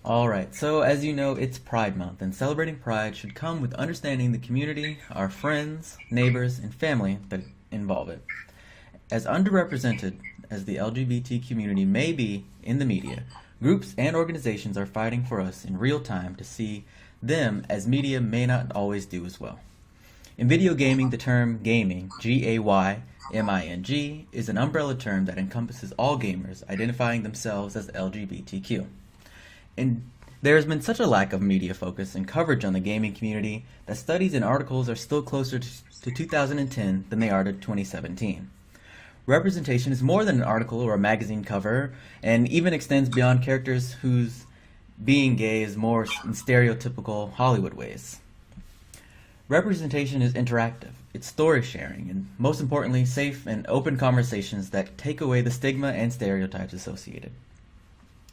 Alright, so as you know, it's Pride Month, and celebrating Pride should come with understanding the community, our friends, neighbors, and family that involve it. As underrepresented as the LGBT community may be in the media, groups and organizations are fighting for us in real time to see them as media may not always do as well. In video gaming, the term gaming, Gayming, is an umbrella term that encompasses all gamers identifying themselves as LGBTQ. And there has been such a lack of media focus and coverage on the gaming community that studies and articles are still closer to 2010 than they are to 2017. Representation is more than an article or a magazine cover, and even extends beyond characters whose being gay is more in stereotypical Hollywood ways. Representation is interactive, it's story sharing, and most importantly, safe and open conversations that take away the stigma and stereotypes associated.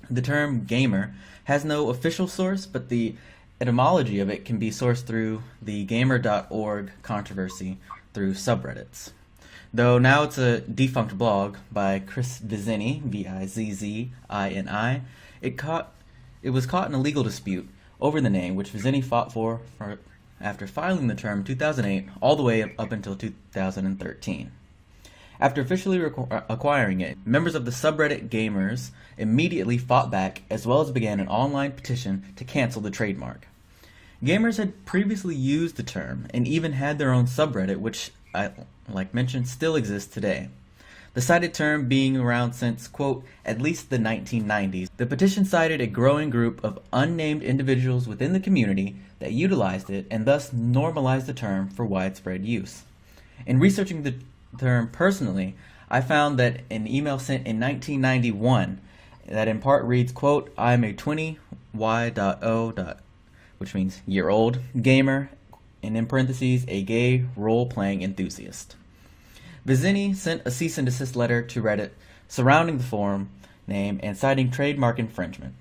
The term gamer has no official source, but the etymology of it can be sourced through the gamer.org controversy through subreddits. Though now it's a defunct blog by Chris Vizzini, Vizzini, it was caught in a legal dispute over the name, which Vizzini fought for after filing the term in 2008 all the way up until 2013. After officially acquiring it, members of the subreddit gamers immediately fought back, as well as began an online petition to cancel the trademark. Gamers had previously used the term and even had their own subreddit, which, like mentioned, still exists today. The cited term being around since, quote, at least the 1990s. The petition cited a growing group of unnamed individuals within the community that utilized it and thus normalized the term for widespread use. In researching the term personally, I found that an email sent in 1991 that in part reads, quote, I'm a 20y.o. which means year old, gamer, and in parentheses, a gay role-playing enthusiast. Vizzini sent a cease and desist letter to Reddit surrounding the forum name and citing trademark infringement.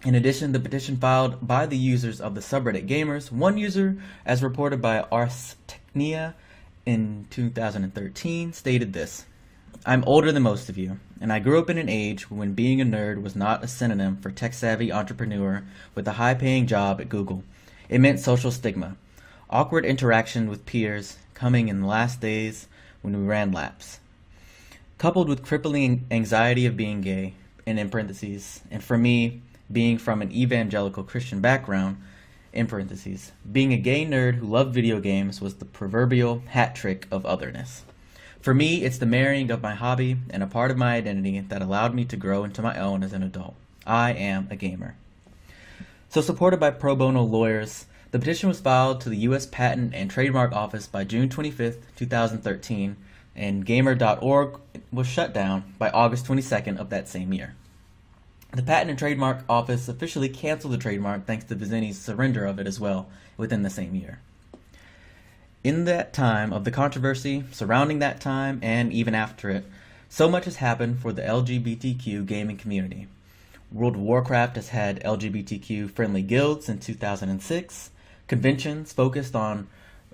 In addition, the petition filed by the users of the subreddit gamers, one user, as reported by Ars Technica in 2013, stated this: I'm older than most of you, and I grew up in an age when being a nerd was not a synonym for tech-savvy entrepreneur with a high-paying job at Google. It meant social stigma, awkward interaction with peers coming in the last days when we ran laps, coupled with crippling anxiety of being gay, and in parentheses, and for me, being from an evangelical Christian background, in parentheses, being a gay nerd who loved video games was the proverbial hat trick of otherness. For me, it's the marrying of my hobby and a part of my identity that allowed me to grow into my own as an adult. I am a gamer. So, supported by pro bono lawyers, the petition was filed to the U.S. Patent and Trademark Office by June 25, 2013, and gamer.org was shut down by August 22nd of that same year. The Patent and Trademark Office officially canceled the trademark thanks to Vizzini's surrender of it as well within the same year. In that time of the controversy surrounding that time and even after it, so much has happened for the LGBTQ gaming community. World of Warcraft has had LGBTQ-friendly guilds in 2006, conventions focused on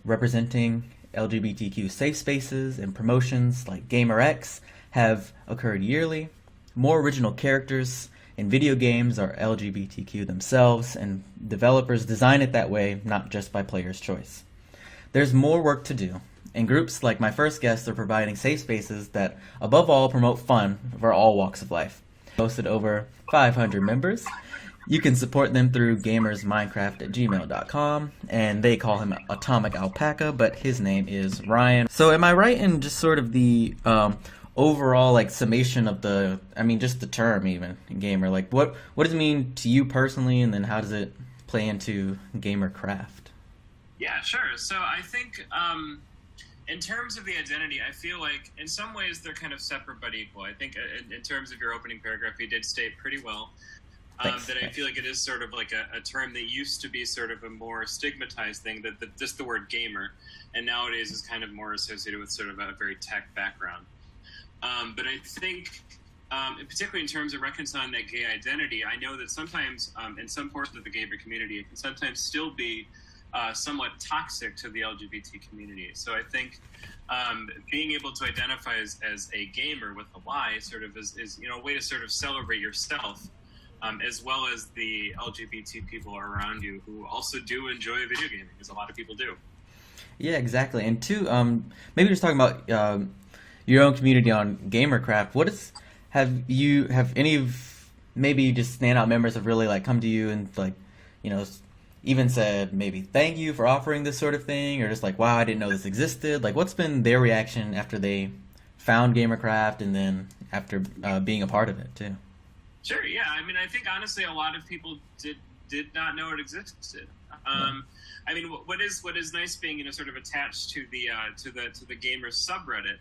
representing LGBTQ safe spaces and promotions like GamerX have occurred yearly. More original characters in video games are LGBTQ themselves, and developers design it that way, not just by player's choice. There's more work to do, and groups like my first guest are providing safe spaces that, above all, promote fun for all walks of life. Boasted over 500 members. You can support them through gamersminecraft@gmail.com, and they call him Atomic Alpaca, but his name is Ryan. So am I right in just sort of the overall summation of just the term even, gamer? Like what does it mean to you personally, and then how does it play into gamercraft? Yeah, sure. So I think in terms of the identity, I feel like in some ways they're kind of separate but equal. I think in terms of your opening paragraph, you did state pretty well that I feel like it is sort of like a term that used to be sort of a more stigmatized thing, that just the word gamer, and nowadays is kind of more associated with sort of a very tech background. But I think, particularly in terms of reconciling that gay identity, I know that sometimes in some portions of the gamer community, it can sometimes still be somewhat toxic to the LGBT community. So I think being able to identify as a gamer with a Y sort of is a way to sort of celebrate yourself as well as the LGBT people around you who also do enjoy video gaming, because a lot of people do. Yeah, exactly. And two, maybe just talking about your own community on Gamercraft. Have any of maybe just standout members have really like come to you and like, even said maybe thank you for offering this sort of thing, or just like wow, I didn't know this existed. Like, what's been their reaction after they found Gamercraft and then after being a part of it too? Sure. Yeah. I mean, I think honestly, a lot of people did not know it existed. I mean, what is nice being sort of attached to the gamers subreddit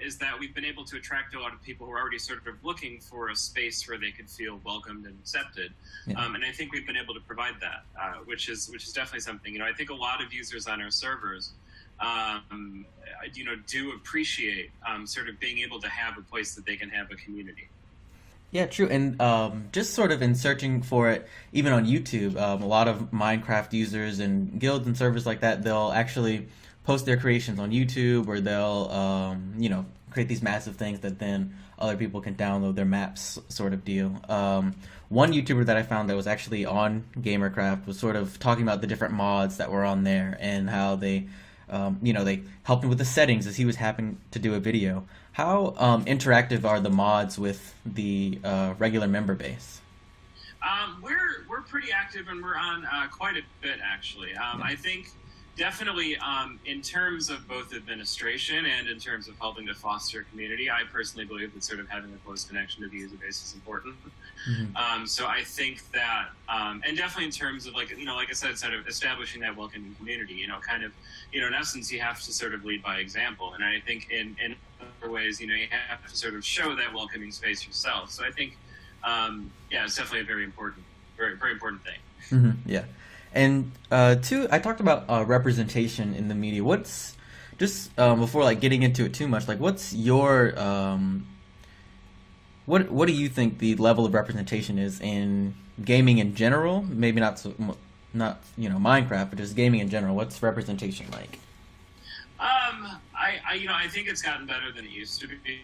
is that we've been able to attract a lot of people who are already sort of looking for a space where they could feel welcomed and accepted. Yeah. And I think we've been able to provide that, which is definitely something. I think a lot of users on our servers, do appreciate sort of being able to have a place that they can have a community. Yeah, true. And just sort of in searching for it, even on YouTube, a lot of Minecraft users and guilds and servers like that, they'll actually post their creations on YouTube, or they'll, create these massive things that then other people can download their maps, sort of deal. One YouTuber that I found that was actually on Gamercraft was sort of talking about the different mods that were on there and how they, they helped him with the settings as he was having to do a video. How interactive are the mods with the regular member base? We're pretty active, and we're on quite a bit actually. I think definitely in terms of both administration and in terms of helping to foster a community, I personally believe that sort of having a close connection to the user base is important. Mm-hmm. So I think that, and definitely in terms of like I said, sort of establishing that welcoming community, kind of, in essence, you have to sort of lead by example. And I think in other ways, you have to sort of show that welcoming space yourself. So I think, it's definitely a very important thing. Mm-hmm. Yeah. And two, I talked about representation in the media. What's just before like getting into it too much, like what's your what do you think the level of representation is in gaming in general? Maybe not Minecraft, but just gaming in general. What's representation like? I think it's gotten better than it used to be.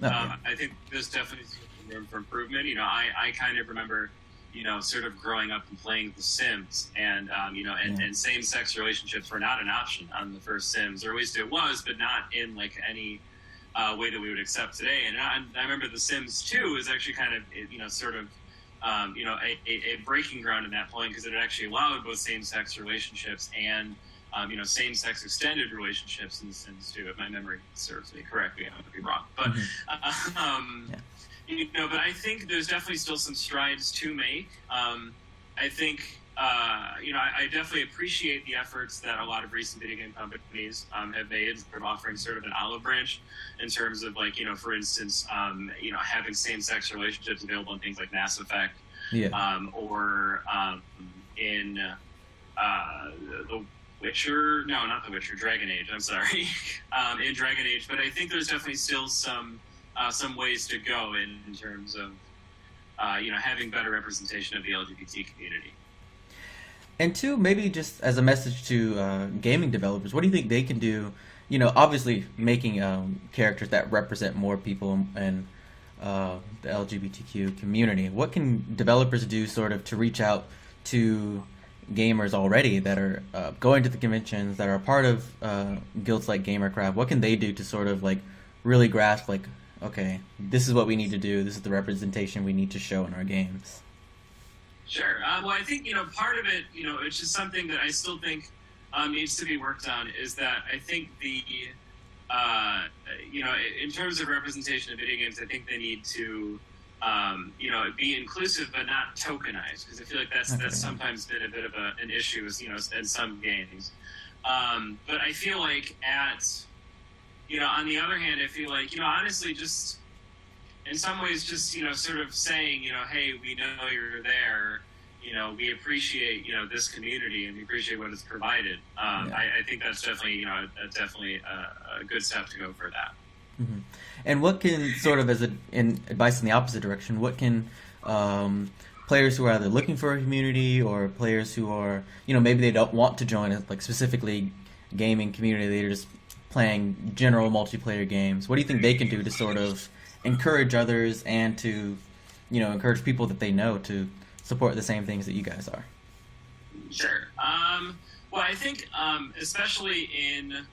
Okay. I think there's definitely room for improvement. I kind of remember, sort of growing up and playing The Sims, and and same-sex relationships were not an option on the first Sims, or at least it was, but not in like any way that we would accept today. And I remember The Sims 2 is actually kind of sort of a breaking ground in that point, because it actually allowed both same-sex relationships and same-sex extended relationships in The Sims 2, if my memory serves me correctly. I could be wrong, but but I think there's definitely still some strides to make. I think I definitely appreciate the efforts that a lot of recent video game companies have made, sort of offering sort of an olive branch in terms of like for instance having same-sex relationships available in things like Mass Effect, or in the Witcher, no, not The Witcher, Dragon Age, I'm sorry, in Dragon Age. But I think there's definitely still some ways to go in terms of having better representation of the LGBT community. And two, maybe just as a message to gaming developers, what do you think they can do? Obviously making characters that represent more people and the LGBTQ community. What can developers do sort of to reach out to gamers already that are going to the conventions, that are a part of guilds like Gamercraft? What can they do to sort of like really grasp like, okay, this is what we need to do, this is the representation we need to show in our games? Sure. Well, I think, part of it, it's just something that I still think needs to be worked on, is that I think the, in terms of representation of video games, I think they need to, be inclusive but not tokenized, because I feel like that's sometimes been a bit of an issue, in some games. But I feel like on the other hand, I feel like, honestly, just in some ways, just, sort of saying, hey, we know you're there, we appreciate, this community, and we appreciate what it's provided. I think that's definitely, a good step to go for that. Mm-hmm. And what can sort of, in advice in the opposite direction, what can players who are either looking for a community or players who are, maybe they don't want to join a like specifically gaming community, they're just playing general multiplayer games, what do you think they can do to sort of encourage others and to encourage people that they know to support the same things that you guys are? Sure. Well, I think especially in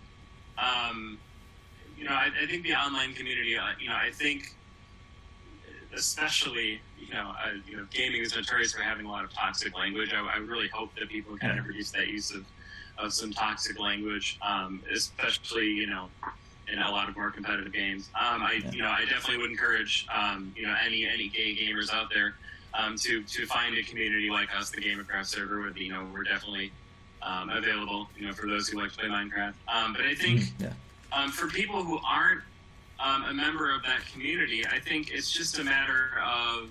I think the online community, I think especially, gaming is notorious for having a lot of toxic language. I really hope that people kind of reduce that use of some toxic language, especially, in a lot of more competitive games. I definitely would encourage, any gay gamers out there to find a community like us, the Gamercraft server, where, we're definitely available, for those who like to play Minecraft. But I think for people who aren't a member of that community, I think it's just a matter of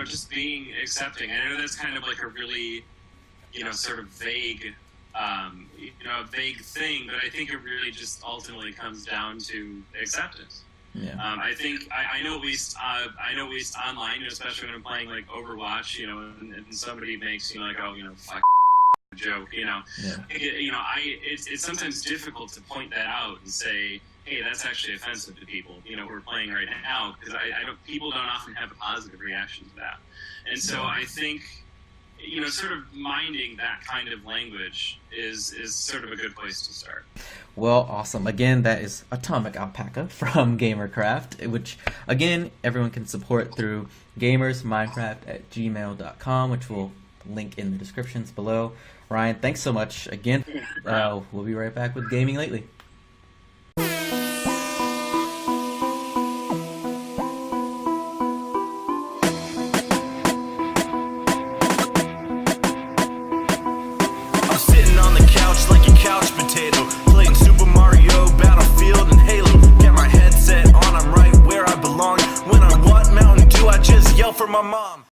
just being accepting. I know that's kind of like a really, sort of vague, vague thing, but I think it really just ultimately comes down to acceptance. Yeah. I think I know at least online, especially when I'm playing like Overwatch, and somebody makes fuck joke, it's sometimes difficult to point that out and say, hey, that's actually offensive to people, who are playing right now, because people don't often have a positive reaction to that. And so I think, sort of minding that kind of language is sort of a good place to start. Well, awesome. Again, that is Atomic Alpaca from Gamercraft, which, again, everyone can support through gamersminecraft@gmail.com, which we'll link in the descriptions below. Ryan, thanks so much again. We'll be right back with Gaming Lately. For my mom.